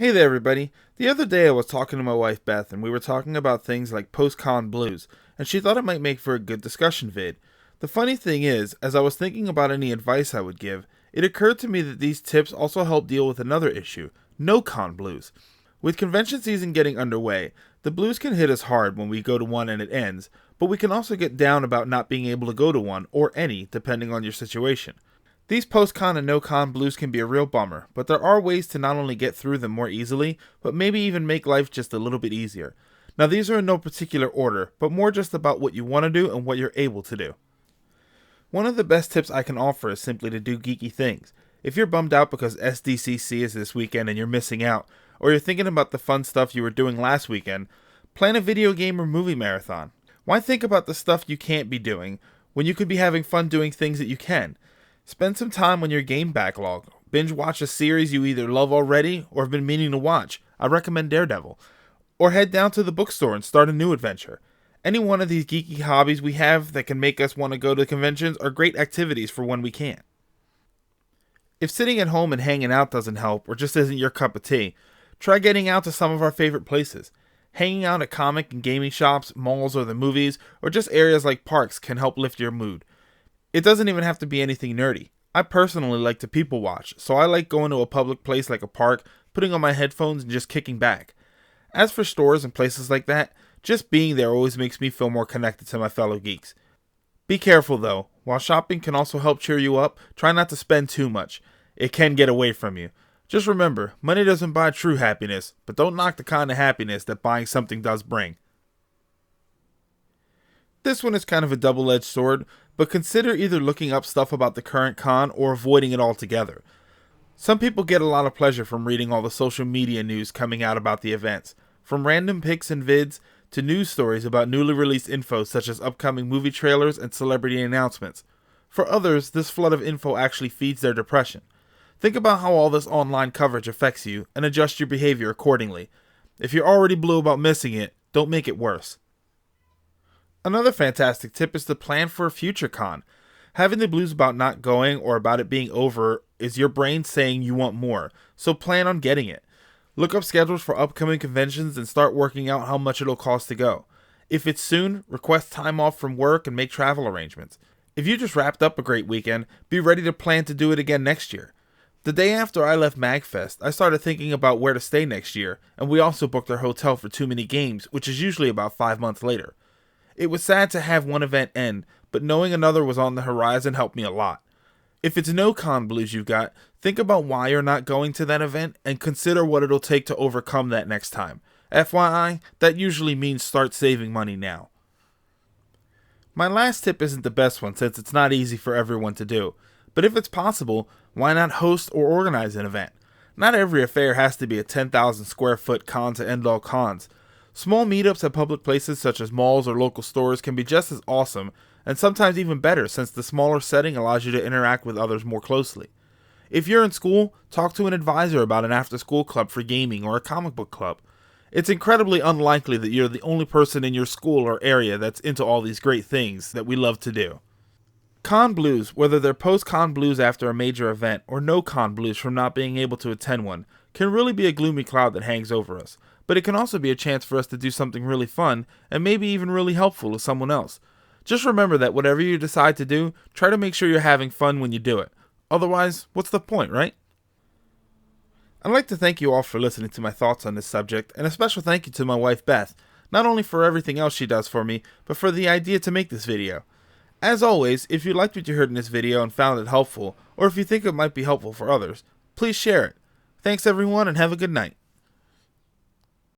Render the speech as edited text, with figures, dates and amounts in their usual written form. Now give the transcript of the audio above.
Hey there, everybody. The other day I was talking to my wife Beth, and we were talking about things like post-con blues, and she thought it might make for a good discussion vid. The funny thing is, as I was thinking about any advice I would give, it occurred to me that these tips also help deal with another issue, no-con blues. With convention season getting underway, the blues can hit us hard when we go to one and it ends, but we can also get down about not being able to go to one, or any, depending on your situation. These post-con and no-con blues can be a real bummer, but there are ways to not only get through them more easily, but maybe even make life just a little bit easier. Now these are in no particular order, but more just about what you want to do and what you're able to do. One of the best tips I can offer is simply to do geeky things. If you're bummed out because SDCC is this weekend and you're missing out, or you're thinking about the fun stuff you were doing last weekend, plan a video game or movie marathon. Why think about the stuff you can't be doing when you could be having fun doing things that you can? Spend some time on your game backlog. Binge watch a series you either love already or have been meaning to watch. I recommend Daredevil. Or head down to the bookstore and start a new adventure. Any one of these geeky hobbies we have that can make us want to go to conventions are great activities for when we can't. If sitting at home and hanging out doesn't help or just isn't your cup of tea, try getting out to some of our favorite places. Hanging out at comic and gaming shops, malls or the movies, or just areas like parks can help lift your mood. It doesn't even have to be anything nerdy. I personally like to people watch, so I like going to a public place like a park, putting on my headphones and just kicking back. As for stores and places like that, just being there always makes me feel more connected to my fellow geeks. Be careful though. While shopping can also help cheer you up, try not to spend too much. It can get away from you. Just remember, money doesn't buy true happiness, but don't knock the kind of happiness that buying something does bring. This one is kind of a double-edged sword, but consider either looking up stuff about the current con or avoiding it altogether. Some people get a lot of pleasure from reading all the social media news coming out about the events, from random pics and vids to news stories about newly released info such as upcoming movie trailers and celebrity announcements. For others, this flood of info actually feeds their depression. Think about how all this online coverage affects you and adjust your behavior accordingly. If you're already blue about missing it, don't make it worse. Another fantastic tip is to plan for a future con. Having the blues about not going or about it being over is your brain saying you want more, so plan on getting it. Look up schedules for upcoming conventions and start working out how much it'll cost to go. If it's soon, request time off from work and make travel arrangements. If you just wrapped up a great weekend, be ready to plan to do it again next year. The day after I left MagFest, I started thinking about where to stay next year, and we also booked our hotel for Too Many Games, which is usually about 5 months later. It was sad to have one event end, but knowing another was on the horizon helped me a lot. If it's no con blues you've got, think about why you're not going to that event and consider what it'll take to overcome that next time. FYI, that usually means start saving money now. My last tip isn't the best one since it's not easy for everyone to do, but if it's possible, why not host or organize an event? Not every affair has to be a 10,000 square foot con to end all cons. Small meetups at public places such as malls or local stores can be just as awesome, and sometimes even better since the smaller setting allows you to interact with others more closely. If you're in school, talk to an advisor about an after-school club for gaming or a comic book club. It's incredibly unlikely that you're the only person in your school or area that's into all these great things that we love to do. Con blues, whether they're post-con blues after a major event or no con blues from not being able to attend one, can really be a gloomy cloud that hangs over us. But it can also be a chance for us to do something really fun and maybe even really helpful to someone else. Just remember that whatever you decide to do, try to make sure you're having fun when you do it. Otherwise, what's the point, right? I'd like to thank you all for listening to my thoughts on this subject, and a special thank you to my wife Beth, not only for everything else she does for me, but for the idea to make this video. As always, if you liked what you heard in this video and found it helpful, or if you think it might be helpful for others, please share it. Thanks everyone and have a good night.